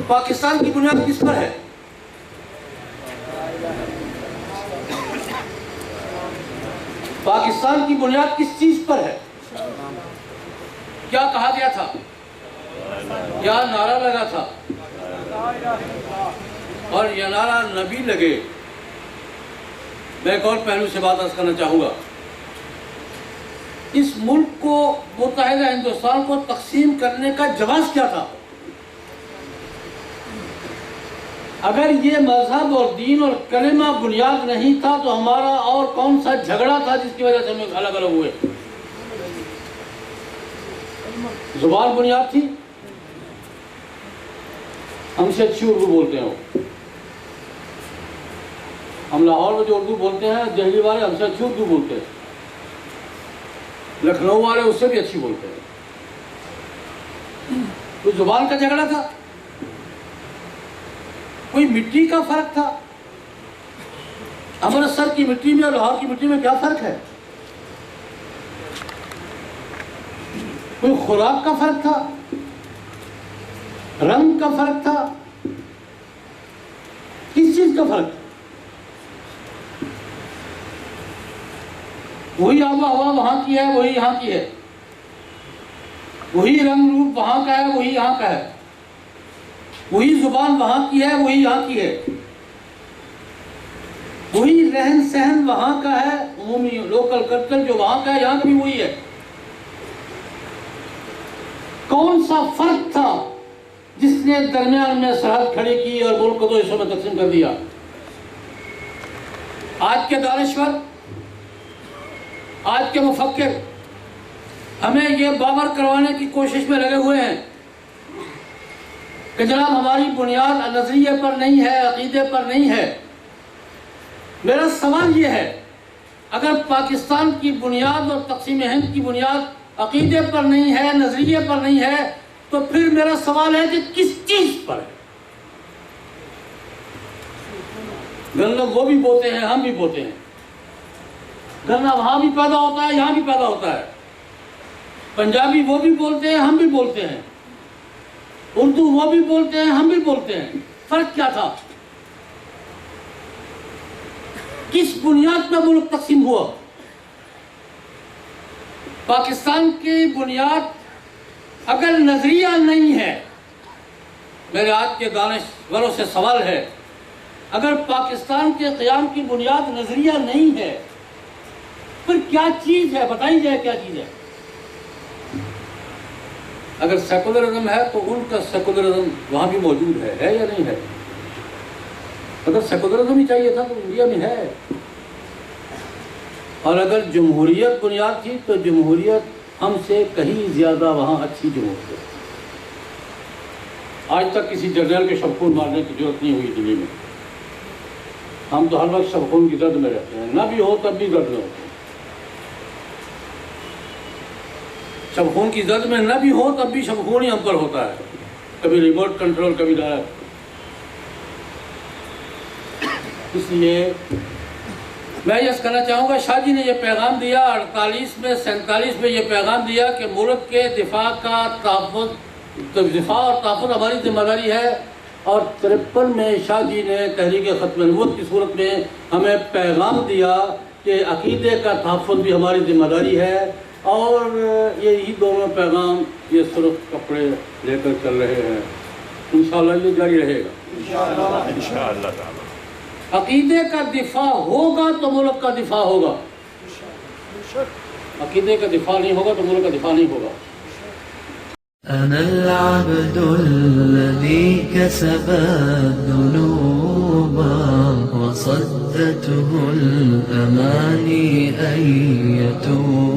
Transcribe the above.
پاکستان کی بنیاد کس پر ہے؟ پاکستان کی بنیاد کس چیز پر ہے؟ کیا کہا گیا تھا؟ کیا نعرہ لگا تھا؟ اور یہ نعرہ نبی لگے. میں ایک اور پہلو سے بات عرض کرنا چاہوں گا. اس ملک کو، متحدہ ہندوستان کو تقسیم کرنے کا جواز کیا تھا؟ اگر یہ مذہب اور دین اور کلمہ بنیاد نہیں تھا تو ہمارا اور کون سا جھگڑا تھا جس کی وجہ سے ہم الگ الگ ہوئے؟ زبان بنیاد تھی. ہم سے اچھی اردو بولتے ہیں. ہم لاہور میں جو اردو بولتے ہیں، دہلی والے ہم سے اچھی اردو بولتے ہیں. لکھنؤ والے اس سے بھی اچھی بولتے ہیں. تو زبان کا جھگڑا تھا؟ کوئی مٹی کا فرق تھا؟ امرتسر کی مٹی میں اور لاہور کی مٹی میں کیا فرق ہے؟ کوئی خوراک کا فرق تھا؟ رنگ کا فرق تھا؟ کس چیز کا فرق؟ وہی آب و ہوا وہاں کی ہے، وہی یہاں کی ہے. وہی رنگ روپ وہاں کا ہے، وہی یہاں کا ہے. وہی زبان وہاں کی ہے، وہی یہاں کی ہے. وہی رہن سہن وہاں کا ہے، عمومی لوکل کلچر جو وہاں کا ہے، یہاں کا بھی وہی ہے. کون سا فرق تھا جس نے درمیان میں سرحد کھڑی کی اور ملک کو دو حصوں میں تقسیم کر دیا؟ آج کے دانشور، آج کے مفکر ہمیں یہ باور کروانے کی کوشش میں لگے ہوئے ہیں کہ جناب ہماری بنیاد نظریے پر نہیں ہے، عقیدے پر نہیں ہے. میرا سوال یہ ہے، اگر پاکستان کی بنیاد اور تقسیم ہند کی بنیاد عقیدے پر نہیں ہے، نظریے پر نہیں ہے، تو پھر میرا سوال ہے کہ کس چیز پر ہے؟ گندم وہ بھی بوتے ہیں، ہم بھی بوتے ہیں. گنا وہاں بھی پیدا ہوتا ہے، یہاں بھی پیدا ہوتا ہے. پنجابی وہ بھی بولتے ہیں، ہم بھی بولتے ہیں. اردو وہ بھی بولتے ہیں، ہم بھی بولتے ہیں. فرق کیا تھا؟ کس بنیاد پر ملک تقسیم ہوا؟ پاکستان کی بنیاد اگر نظریہ نہیں ہے، میرے آج کے دانشوروں سے سوال ہے، اگر پاکستان کے قیام کی بنیاد نظریہ نہیں ہے، پھر کیا چیز ہے؟ بتائی جائے کیا چیز ہے. اگر سیکولرزم ہے تو ان کا سیکولرزم وہاں بھی موجود ہے یا نہیں ہے؟ اگر سیکولرزم ہی چاہیے تھا تو انڈیا میں ہے. اور اگر جمہوریت بنیاد تھی تو جمہوریت ہم سے کہیں زیادہ وہاں اچھی جمہوریت. آج تک کسی جنرل کے شب خون مارنے کی ضرورت نہیں ہوئی دلی میں. ہم تو ہر وقت شب خون کی زد میں رہتے ہیں، نہ بھی ہو تب بھی زد میں ہوتے ہیں. شب خون کی زد میں نہ بھی ہو تب بھی شب خون ہی ہم پر ہوتا ہے، کبھی ریموٹ کنٹرول، کبھی ڈائریکٹ. اس لیے میں یہ کہنا چاہوں گا، شاہ جی نے یہ پیغام دیا 48 میں 47 میں یہ پیغام دیا کہ ملک کے دفاع اور تحفظ ہماری ذمہ داری ہے. اور 53 میں شاہ جی نے تحریک ختم نبوت کی صورت میں ہمیں پیغام دیا کہ عقیدے کا تحفظ بھی ہماری ذمہ داری ہے. اور یہی دونوں پیغام یہ سرخ کپڑے لے کر چل رہے ہیں. انشاءاللہ یہ جاری رہے گا انشاءاللہ تعالی. عقیدے کا دفاع ہوگا تو ملک کا دفاع ہوگا. عقیدے کا دفاع نہیں ہوگا تو ملک کا دفاع نہیں ہوگا. أنا العبد الذي كسب الذنوب وصدته الأماني أن يتوب